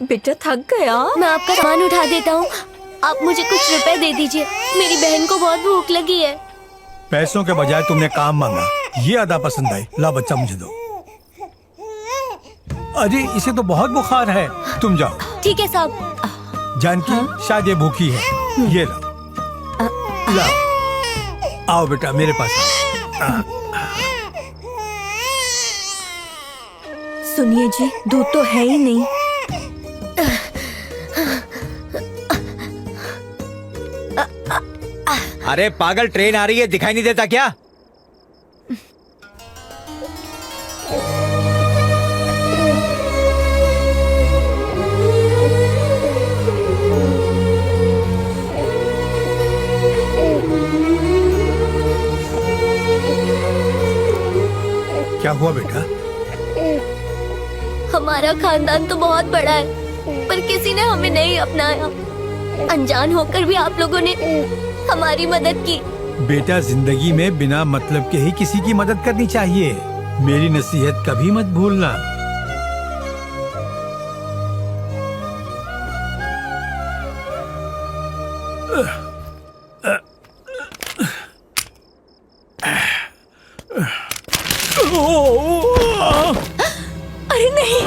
बेटा थक गया। मैं आपका सामान उठा देता हूँ, आप मुझे कुछ रुपए दे दीजिए, मेरी बहन को बहुत भूख लगी है। पैसों के बजाय तुमने काम मांगा, ये अदा पसंद आई। ला बच्चा मुझे दो। अरे इसे तो बहुत बुखार है, तुम जाओ। ठीक है साहब। जानकी शायद ये भूखी है, ये ला। ला आओ बेटा मेरे पास। सुनिए जी, दूध तो है ही नहीं। अरे पागल, ट्रेन आ रही है, दिखाई नहीं देता क्या? क्या हुआ बेटा? हमारा खानदान तो बहुत बड़ा है, पर किसी ने हमें नहीं अपनाया। अनजान होकर भी आप लोगों ने हमारी मदद की। बेटा जिंदगी में बिना मतलब के ही किसी की मदद करनी चाहिए। मेरी नसीहत कभी मत भूलना। अरे नहीं।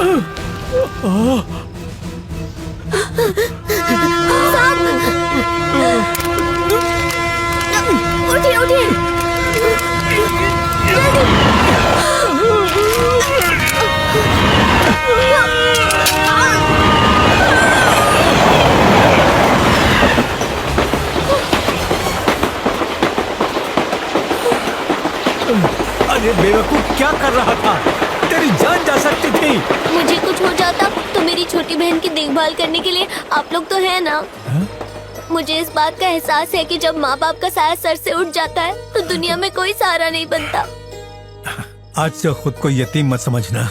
उठिए उठिए। अरे बेवकूफ, क्या कर रहा था? तेरी जान जा सकती थी। मुझे कुछ हो जाता तो मेरी छोटी बहन की देखभाल करने के लिए आप लोग तो है ना। मुझे इस बात का एहसास है कि जब माँ बाप का साया सर से उठ जाता है तो दुनिया में कोई सहारा नहीं बनता। आज से खुद को यतीम मत समझना।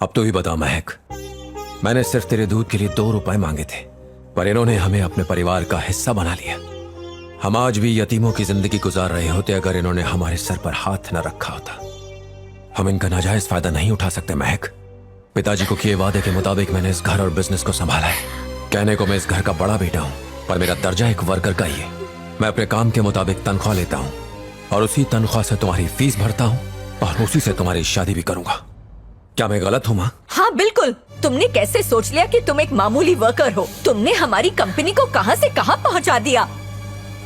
अब तो ही बता महक, मैंने सिर्फ तेरे दूध के लिए 2 रुपए मांगे थे, पर इन्होंने हमें अपने परिवार का हिस्सा बना लिया। हम आज भी यतीमों की जिंदगी गुजार रहे होते अगर इन्होंने हमारे सर पर हाथ न रखा होता। हम इनका नाजायज फायदा नहीं उठा सकते महक। पिताजी को किए वादे के मुताबिक मैंने इस घर और बिजनेस को संभाला है। कहने को मैं इस घर का बड़ा बेटा हूँ, पर मेरा दर्जा एक वर्कर का ही है। मैं अपने काम के मुताबिक तनख्वाह लेता हूँ और उसी तनख्वाह से तुम्हारी फीस भरता हूँ और उसी से तुम्हारी शादी भी करूंगा। क्या मैं गलत हूँ माँ? हाँ बिल्कुल। तुमने कैसे सोच लिया कि तुम एक मामूली वर्कर हो? तुमने हमारी कंपनी को कहां से कहां पहुंचा दिया।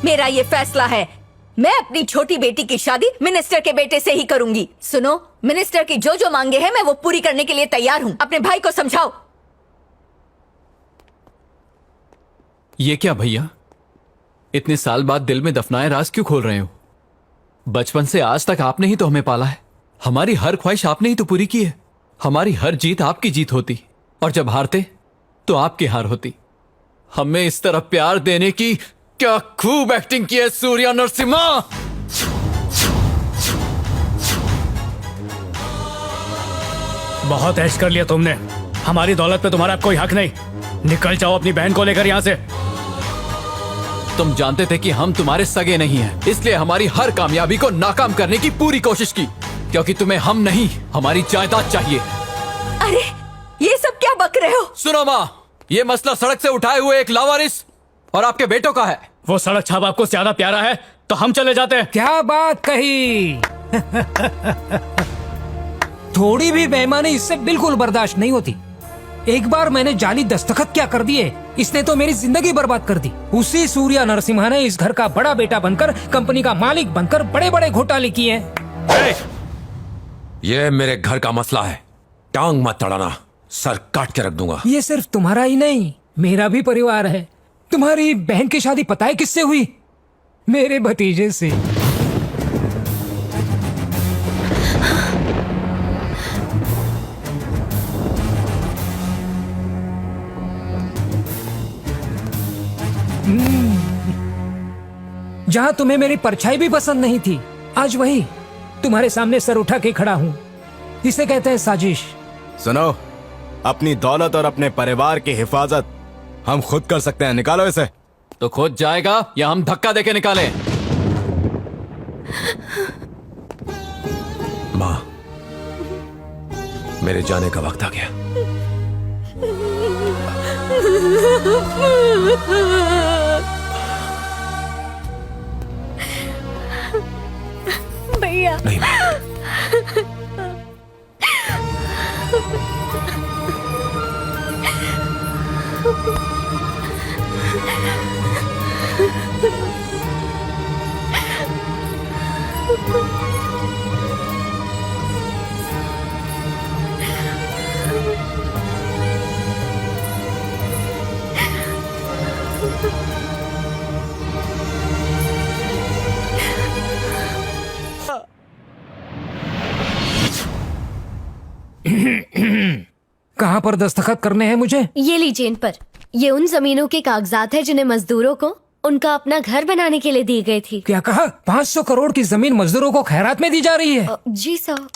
मेरा ये फैसला है, मैं अपनी छोटी बेटी की शादी मिनिस्टर के बेटे से ही करूंगी। सुनो, मिनिस्टर की जो जो मांगे हैं मैं वो पूरी करने के लिए तैयार हूँ। अपने भाई को समझाओ। ये क्या भैया, इतने साल बाद दिल में दफनाए राज क्यों खोल रहे हो? बचपन से आज तक आपने ही तो हमें पाला है। हमारी हर ख्वाहिश आपने ही तो पूरी की है। हमारी हर जीत आपकी जीत होती और जब हारते तो आपकी हार होती। हमें इस तरह प्यार देने की क्या खूब एक्टिंग की है सूर्या नरसिम्हा। बहुत ऐश कर लिया तुमने। हमारी दौलत पे तुम्हारा कोई हक नहीं। निकल जाओ अपनी बहन को लेकर यहाँ से। तुम जानते थे कि हम तुम्हारे सगे नहीं हैं, इसलिए हमारी हर कामयाबी को नाकाम करने की पूरी कोशिश की, क्योंकि तुम्हें हम नहीं हमारी जायदाद चाहिए। अरे ये सब क्या बक रहे हो? सुनो माँ, ये मसला सड़क से उठाए हुए एक लावारिस और आपके बेटों का है। वो सड़क छाप आपको ज्यादा प्यारा है तो हम चले जाते हैं। क्या बात कही। थोड़ी भी बेईमानी इससे बिल्कुल बर्दाश्त नहीं होती। एक बार मैंने जाली दस्तखत क्या कर दिए, इसने तो मेरी जिंदगी बर्बाद कर दी। उसी सूर्या नरसिम्हा ने इस घर का बड़ा बेटा बनकर, कंपनी का मालिक बनकर बड़े बड़े घोटाले किए हैं। ये मेरे घर का मसला है, टांग मत तड़ाना, सर काट के रख दूंगा। ये सिर्फ तुम्हारा ही नहीं, मेरा भी परिवार है। तुम्हारी बहन की शादी पता है किससे हुई? मेरे भतीजे से। जहां तुम्हें मेरी परछाई भी पसंद नहीं थी, आज वही तुम्हारे सामने सर उठा के खड़ा हूं। इसे कहते हैं साजिश। सुनो, अपनी दौलत और अपने परिवार की हिफाजत हम खुद कर सकते हैं। निकालो इसे। तो खुद जाएगा या हम धक्का देके निकालें? माँ, मेरे जाने का वक्त आ गया। भैया नहीं मैं कहाँ पर दस्तखत करने हैं मुझे? ये लीजिए इन पर। ये उन जमीनों के कागजात है जिन्हें मजदूरों को उनका अपना घर बनाने के लिए दी गई थी। क्या कहा? 500 करोड़ की जमीन मजदूरों को खैरात में दी जा रही है? जी सर।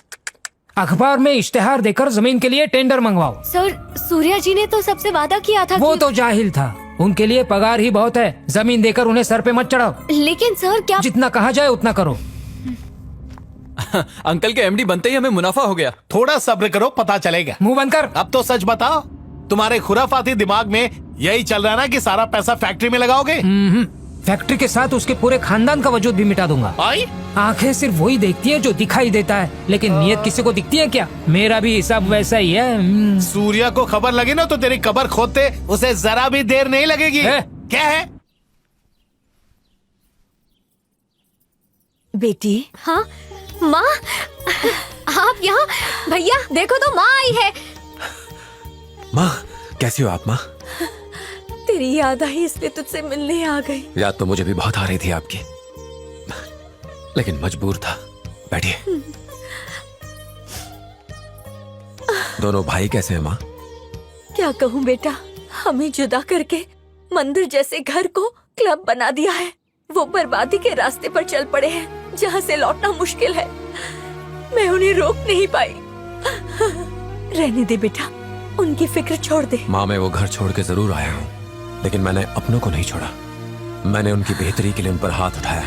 अखबार में इश्तेहार देकर जमीन के लिए टेंडर मंगवाओ। सर, सूर्या जी ने तो सबसे वादा किया था वो कि... तो जाहिल था, उनके लिए पगार ही बहुत है। जमीन देकर उन्हें सर पे मत चढ़ाओ। लेकिन सर क्या... जितना कहा जाए उतना करो। अंकल के एमडी बनते ही हमें मुनाफा हो गया। थोड़ा सब्र करो, पता चलेगा। मुंह बंद कर। अब तो सच बताओ, तुम्हारे खुराफाती दिमाग में यही चल रहा है ना कि सारा पैसा फैक्ट्री में लगाओगे? फैक्ट्री के साथ उसके पूरे खानदान का वजूद भी मिटा दूंगा। आई? आंखें सिर्फ वही देखती है जो दिखाई देता है, लेकिन नियत किसी को दिखती है क्या? मेरा भी हिसाब वैसा ही है। सूर्या को खबर लगी ना तो तेरी कब्र खोदते उसे जरा भी देर नहीं लगेगी। क्या है? बेटी, हाँ माँ, आप यहाँ? भैया देखो तो माँ आई है। माँ, कैसी हो आप माँ? तेरी याद आई इसलिए तुझसे मिलने आ गई। याद तो मुझे भी बहुत आ रही थी आपकी, लेकिन मजबूर था। बैठिए। दोनों भाई कैसे हैं माँ? क्या कहूँ बेटा, हमें जुदा करके मंदिर जैसे घर को क्लब बना दिया है। वो बर्बादी के रास्ते पर चल पड़े हैं जहाँ से लौटना मुश्किल है। मैं उन्हें रोक नहीं पाई। रहने दे बेटा, उनकी फिक्र छोड़ दे। माँ, मैं वो घर छोड़ के जरूर आया हूँ, लेकिन मैंने अपनों को नहीं छोड़ा। मैंने उनकी बेहतरी के लिए उन पर हाथ उठाया,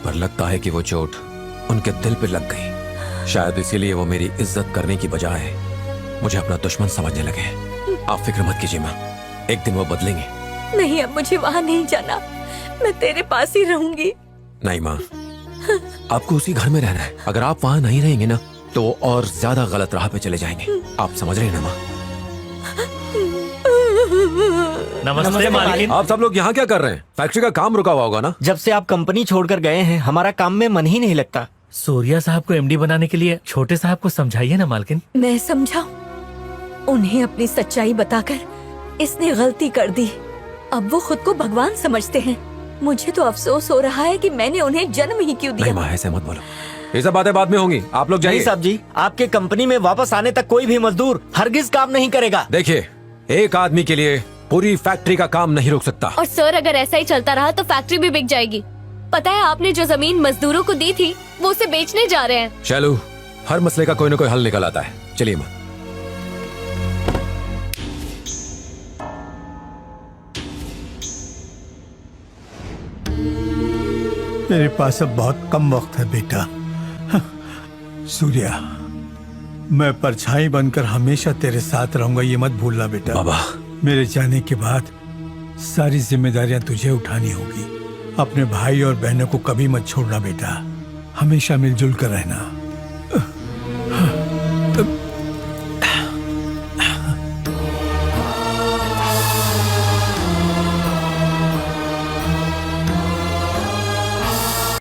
पर लगता है कि वो चोट उनके दिल पे लग गई। शायद इसीलिए वो मेरी इज्जत करने की बजाय मुझे अपना दुश्मन समझने लगे। आप फिक्र मत कीजिए माँ, एक दिन वो बदलेंगे। नहीं, अब मुझे वहाँ नहीं जाना, मैं तेरे पास ही रहूंगी। नहीं माँ, आपको उसी घर में रहना है। अगर आप वहाँ नहीं रहेंगे ना तो वो और ज्यादा गलत राह पे चले जाएंगे। आप समझ रहे हैं ना माँ? नमस्ते मालिक। आप सब लोग यहाँ क्या कर रहे हैं? फैक्ट्री का काम रुका हुआ होगा ना? जब से आप कंपनी छोड़कर गए हैं हमारा काम में मन ही नहीं लगता। सूर्या साहब को एमडी बनाने के लिए छोटे साहब को समझाइए ना मालकिन। मैं समझाऊं? उन्हें अपनी सच्चाई बताकर इसने गलती कर दी। अब वो खुद को भगवान समझते हैं। मुझे तो अफसोस हो रहा है कि मैंने उन्हें जन्म ही क्यों दिया। नहीं माँ, ऐसे मत बोलो, ये सब बातें बाद में होंगी। आप लोग नहीं जाइए। साहब जी, आपके कंपनी में वापस आने तक कोई भी मजदूर हरगिज काम नहीं करेगा। देखिए, एक आदमी के लिए पूरी फैक्ट्री का काम नहीं रुक सकता। और सर, अगर ऐसा ही चलता रहा तो फैक्ट्री भी बिक जाएगी। पता है, आपने जो जमीन मजदूरों को दी थी वो उसे बेचने जा रहे हैं। शैलू, हर मसले का कोई ना कोई हल निकल आता है। चलिए माँ। मेरे पास अब बहुत कम वक्त है बेटा। सूर्या, मैं परछाई बनकर हमेशा तेरे साथ रहूंगा, ये मत भूलना बेटा। बाबा, मेरे जाने के बाद सारी जिम्मेदारियां तुझे उठानी होगी। अपने भाई और बहनों को कभी मत छोड़ना बेटा, हमेशा मिलजुल कर रहना।